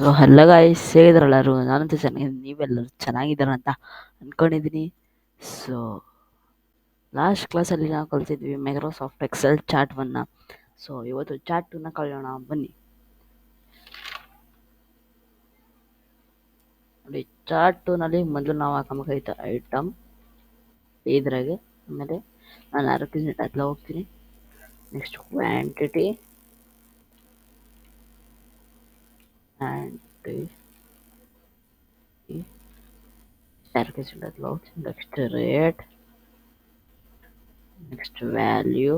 So hello guys, ಹೇಗಿದ್ರಲ್ಲರು? ನಾನಂತೂ ಚೆನ್ನಾಗಿದ್ದೀನಿ, ನೀವೆಲ್ಲರೂ ಚೆನ್ನಾಗಿದ್ದೀರ ಅಂತ ಅಂದ್ಕೊಂಡಿದ್ದೀನಿ. ಸೊ ಲಾಸ್ಟ್ ಕ್ಲಾಸಲ್ಲಿ ನಾವು ಕಲ್ತಿದ್ವಿ ಮೈಕ್ರೋಸಾಫ್ಟ್ ಎಕ್ಸೆಲ್ ಚಾರ್ಟನ್ನು. ಸೊ ಇವತ್ತು ಚಾರ್ಟ್ 2ನ ಕಲಿಯೋಣ ಬನ್ನಿ. ನೋಡಿ, ಚಾರ್ಟ್ 2ನಲ್ಲಿ ಮೊದಲು ನಾವು ಹಾಕಬೇಕಾಗಿತ್ತು ಐಟಮ್ ಇದ್ರಾಗೆ. ಆಮೇಲೆ ನಾನು ಆರೋಗ್ಯ ಹತ್ಲ ಹೋಗ್ತೀನಿ. Next quantity next rate, next value,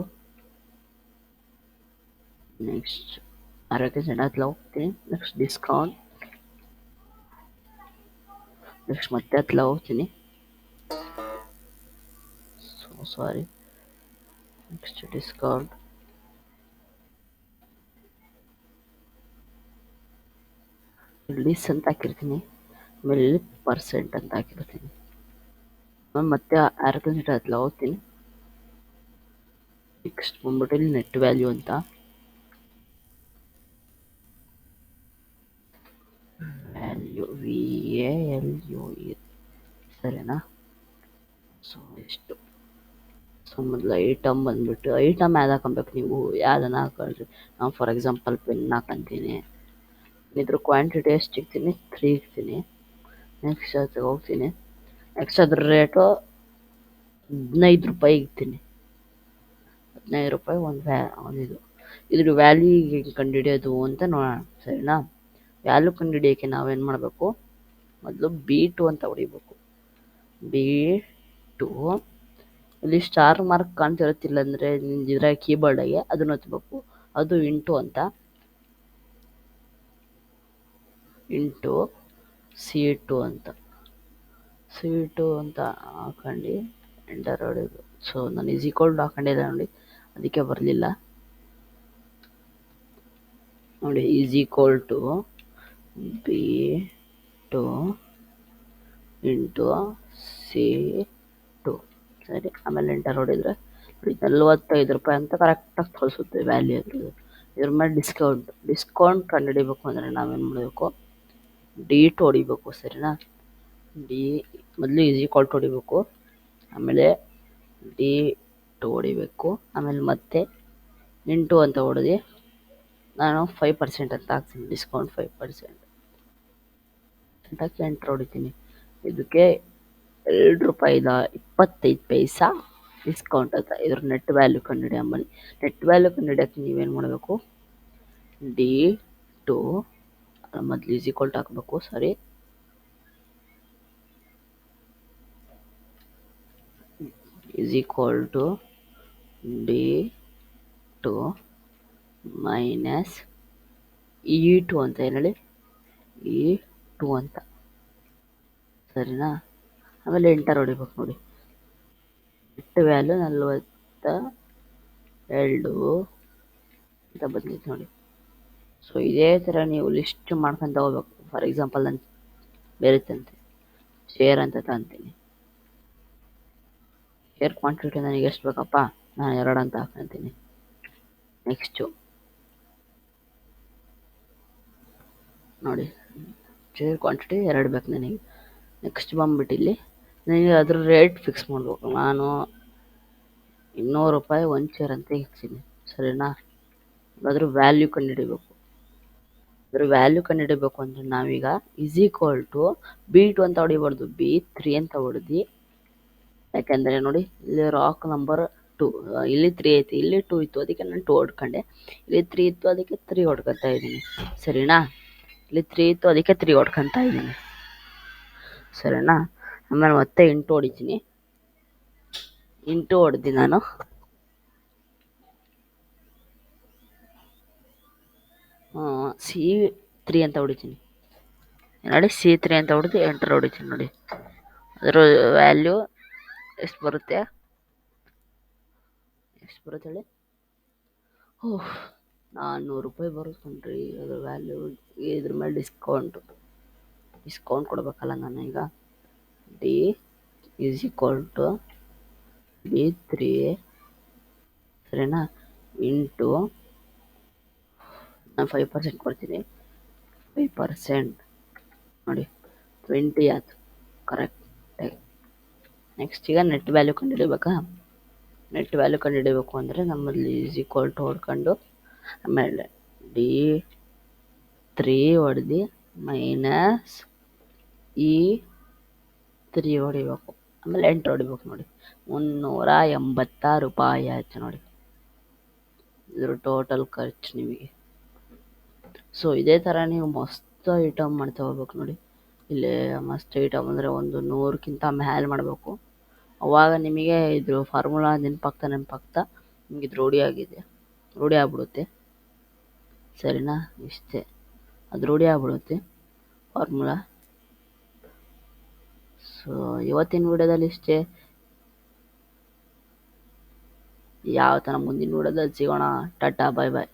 next ಹೋಗ್ತೀನಿ. ನೆಕ್ಸ್ಟ್ ಡಿಸ್ಕೌಂಟ್, ನೆಕ್ಸ್ಟ್ ಮತ್ತೆ ಹೋಗ್ತೀನಿ. ಸಾರಿ, ನೆಕ್ಸ್ಟ್ ಡಿಸ್ಕೌಂಟ್, ಇಲ್ಲಿ ಅಂತ ಹಾಕಿರ್ತೀನಿ. ಆಮೇಲೆ ಇಲ್ಲಿ ಪರ್ಸೆಂಟ್ ಅಂತ ಹಾಕಿರ್ತೀನಿ. ಮತ್ತೆ ಹೋಗ್ತೀನಿ. ನೆಕ್ಸ್ಟ್ ಬಂದ್ಬಿಟ್ಟು ಇಲ್ಲಿ ನೆಟ್ ವ್ಯಾಲ್ಯೂ ಅಂತ, VALUE, ಸರಿನಾ? ಸೊ ಎಷ್ಟು? ಸೊ ಮೊದಲು ಐಟಮ್ ಬಂದ್ಬಿಟ್ಟು ಐಟಮ್ ಯಾವ್ದು ಹಾಕೊಬೇಕು, ನೀವು ಯಾವ್ದನ್ನ ಹಾಕೊಳ್ರಿ. ನಾವು ಫಾರ್ ಎಕ್ಸಾಂಪಲ್ ಪೆನ್ ಹಾಕೊಂತೀನಿ. ಇದ್ರ ಕ್ವಾಂಟಿಟಿ ಎಷ್ಟು ಇಕ್ತೀನಿ? 3 ಇಕ್ತೀನಿ. ನೆಕ್ಸ್ಟ್ ಅದು ಹೋಗ್ತೀನಿ. ನೆಕ್ಸ್ಟ್ ಅದ್ರ ರೇಟು 15 ರೂಪಾಯಿ ಇಕ್ತೀನಿ. 15 ರೂಪಾಯಿ ಒಂದಿದು. ಇದ್ರ ವ್ಯಾಲ್ಯೂ ಹೇಗೆ ಕಂಡುಹಿಡಿಯೋದು ಅಂತ ನೋಡೋಣ, ಸರಿನಾ? ವ್ಯಾಲ್ಯೂ ಕಂಡುಹಿಡಿಯೋಕ್ಕೆ ನಾವೇನು ಮಾಡಬೇಕು? ಮೊದಲು B2 ಅಂತ ಹೊಡಿಬೇಕು. B2, ಇಲ್ಲಿ ಸ್ಟಾರ್ ಮಾರ್ಕ್ ಕಾಣ್ತಿರುತ್ತಿಲ್ಲ ಅಂದರೆ ನಿಂದಿದ್ರೆ ಕೀಬೋರ್ಡಾಗೆ ಅದನ್ನು ಒತ್ತಬೇಕು. ಅದು ಇಂಟು ಅಂತ, ಇಂಟು C2 ಅಂತ, C2 ಅಂತ ಹಾಕೊಂಡು ಎಂಟರ್ ಹೊಡಿಬೇಕು. ಸೊ ನಾನು ಈಕ್ವಲ್ ಹಾಕೊಂಡಿಲ್ಲ ನೋಡಿ, ಅದಕ್ಕೆ ಬರಲಿಲ್ಲ ನೋಡಿ. Equal to B2 into C2, ಸರಿ. ಆಮೇಲೆ ಎಂಟರ್ ಹೊಡಿದ್ರೆ 45 ರೂಪಾಯಿ ಅಂತ ಕರೆಕ್ಟಾಗಿ ಕಳಿಸುತ್ತೆ ವ್ಯಾಲ್ಯೂ. ಇದ್ರ ಮೇಲೆ ಡಿಸ್ಕೌಂಟ್ ಕಂಡುಹಿಡಿಬೇಕು ಅಂದರೆ ನಾವೇನು ಮಾಡಬೇಕು? D2 ಹೊಡಿಬೇಕು, ಸರಿನಾ? ಮೊದಲು ಈಕ್ವಲ್ ಟು ಹೊಡಿಬೇಕು, ಆಮೇಲೆ D2 ಹೊಡಿಬೇಕು, ಆಮೇಲೆ ಮತ್ತೆ ಇಂಟು ಅಂತ ಹೊಡೆದು ನಾನು 5% ಅಂತ ಹಾಕ್ತೀನಿ. ಡಿಸ್ಕೌಂಟ್ 5% ಹಾಕಿ ಎಂಟರ್ ಹೊಡಿತೀನಿ. ಇದಕ್ಕೆ 2 ರೂಪಾಯಿದ 25 ಪೈಸಾ ಡಿಸ್ಕೌಂಟ್ ಅಂತ. ಇದ್ರ ನೆಟ್ ವ್ಯಾಲ್ಯೂ ಕಂಡುಹಿಡಿಯಂಬಲ್ಲಿ. ನೆಟ್ ವ್ಯಾಲ್ಯೂ ಕಂಡುಹಿಡಿಯೋಕ್ಕೆ ನೀವೇನು ಮಾಡಬೇಕು? D2 ಮೊದಲು ಈಕ್ವಲ್ ಟು ಹಾಕಬೇಕು, ಸಾರಿ. Equal to D2 minus E2 ಅಂತ, ಏನೇಳಿ E2 ಅಂತ, ಸರಿನಾ? ಆಮೇಲೆ ಎಂಟರ್ ಹೊಡಿಬೇಕು ನೋಡಿ. ನೆಟ್ ವ್ಯಾಲ್ಯೂ 42 ಅಂತ ಬಂದಿತ್ತು ನೋಡಿ. ಸೊ ಇದೇ ಥರ ನೀವು ಲಿಸ್ಟ್ ಮಾಡ್ಕೊಂತ ಹೋಗ್ಬೇಕು. ಫಾರ್ ಎಕ್ಸಾಂಪಲ್ ನಾನು ಬೇರೆ ತಂತೀನಿ, ಶೇರ್ ಅಂತ ತಂತೀನಿ. ಶೇರ್ ಕ್ವಾಂಟಿಟಿ ನನಗೆ ಎಷ್ಟು ಬೇಕಪ್ಪ? ನಾನು 2 ಅಂತ ಹಾಕ್ಕೊಂತೀನಿ. ನೆಕ್ಸ್ಟು ನೋಡಿ, ಶೇರ್ ಕ್ವಾಂಟಿಟಿ 2 ಬೇಕು ನನಗೆ. ನೆಕ್ಸ್ಟ್ ಬಂದ್ಬಿಟ್ಟು ಇಲ್ಲಿ ನನಗೆ ಅದ್ರ ರೇಟ್ ಫಿಕ್ಸ್ ಮಾಡಬೇಕು. ನಾನು 200 ರೂಪಾಯಿ ಒಂದು ಶೇರ್ ಅಂತ ಇಕ್ತೀನಿ, ಸರಿನಾ? ಅದ್ರ ವ್ಯಾಲ್ಯೂ ಕಂಡುಹಿಡಿಬೇಕು. ಅದ್ರ ವ್ಯಾಲ್ಯೂ ಕಂಡುಹಿಡಿಬೇಕು ಅಂದರೆ ನಾವೀಗ ಈಕ್ವಲ್ ಟು B2 ಅಂತ ಹೊಡಿಬಾರ್ದು, B3 ಅಂತ ಹೊಡೆದು. ಯಾಕೆಂದರೆ ನೋಡಿ, ಇಲ್ಲಿ ರಾಕ್ ನಂಬರ್ 2, ಇಲ್ಲಿ 3 ಐತಿ, ಇಲ್ಲಿ 2 ಇತ್ತು, ಅದಕ್ಕೆ ನಾನು 2 ಹೊಡ್ಕೊಂಡೆ. ಇಲ್ಲಿ 3 ಇತ್ತು, ಅದಕ್ಕೆ 3 ಹೊಡ್ಕೊತಾ ಇದ್ದೀನಿ, ಸರಿನಾ? ಇಲ್ಲಿ 3 ಇತ್ತು, ಅದಕ್ಕೆ 3 ಹೊಡ್ಕೊತಾ ಇದ್ದೀನಿ, ಸರಿನಾ? ಆಮೇಲೆ ಮತ್ತೆ ಇಂಟು ಹೊಡಿತೀನಿ. ಇಂಟು ಹೊಡೆದು ನಾನು C3 ಅಂತ ಹೊಡಿತೀನಿ ನೋಡಿ. C3 ಅಂತ ಹೊಡೆದು ಎಂಟರ್ ಹೊಡಿತೀನಿ ನೋಡಿ. ಅದರ ವ್ಯಾಲ್ಯೂ ಎಷ್ಟು ಬರುತ್ತೆ ಹೇಳಿ? 400 ರೂಪಾಯಿ ಬರುತ್ತಣ್ರಿ ಅದ್ರ ವ್ಯಾಲ್ಯೂ. ಇದ್ರ ಮೇಲೆ ಡಿಸ್ಕೌಂಟ್ ಕೊಡ್ಬೇಕಲ್ಲ ನಾನು. ಈಗ D ಈಕ್ವಲ್ ಟು B3, ಸರಿನಾ? ಇಂಟು ನಾನು 5% ಕೊಡ್ತೀನಿ. 5% ನೋಡಿ 20 ಆಯ್ತು ಕರೆಕ್ಟ್. ನೆಕ್ಸ್ಟ್ ಈಗ ನೆಟ್ ವ್ಯಾಲ್ಯೂ ಕಂಡುಹಿಡಿಬೇಕಾ. ನೆಟ್ ವ್ಯಾಲ್ಯೂ ಕಂಡುಹಿಡಿಬೇಕು ಅಂದರೆ ನಮ್ಮಲ್ಲಿ ಈಸ್ ಈಕ್ವಲ್ ಟು ಹೊಡ್ಕೊಂಡು ಆಮೇಲೆ D3 ಹೊಡೆದು ಮೈನಸ್ E3 ಹೊಡಿಬೇಕು, ಆಮೇಲೆ ಎಂಟ್ರ್ ಹೊಡಿಬೇಕು ನೋಡಿ. 386 ಆಯ್ತು ನೋಡಿ ಇದ್ರ ಟೋಟಲ್ ಖರ್ಚು ನಿಮಗೆ. ಸೊ ಇದೇ ಥರ ನೀವು ಮಸ್ತ್ ಐಟಮ್ ಮಾಡ್ತಾ ಹೋಗ್ಬೇಕು ನೋಡಿ. ಇಲ್ಲಿ ಮಸ್ತ್ ಐಟಮ್ ಅಂದರೆ ಒಂದು 100ಕ್ಕಿಂತ ಮ್ಯಾಲೆ ಮಾಡಬೇಕು. ಅವಾಗ ನಿಮಗೆ ಇದ್ರ ಫಾರ್ಮುಲಾ ನೆನಪಾಗ್ತಾ ನಿಮಗೆ ಇದು ರೂಢಿ ಆಗ್ಬಿಡುತ್ತೆ. ಸರಿನಾ, ಇಷ್ಟೇ, ಅದು ರೂಢಿ ಆಗ್ಬಿಡುತ್ತೆ ಫಾರ್ಮುಲಾ. ಸೊ ಇವತ್ತಿನ ವಿಡಿಯೋದಲ್ಲಿ ಇಷ್ಟೇ. ಯಾವ ಥರ ಮುಂದಿನ ವಿಡಿಯೋದಲ್ಲಿ ಸಿಗೋಣ. ಟಾಟಾ, ಬಾಯ್ ಬಾಯ್.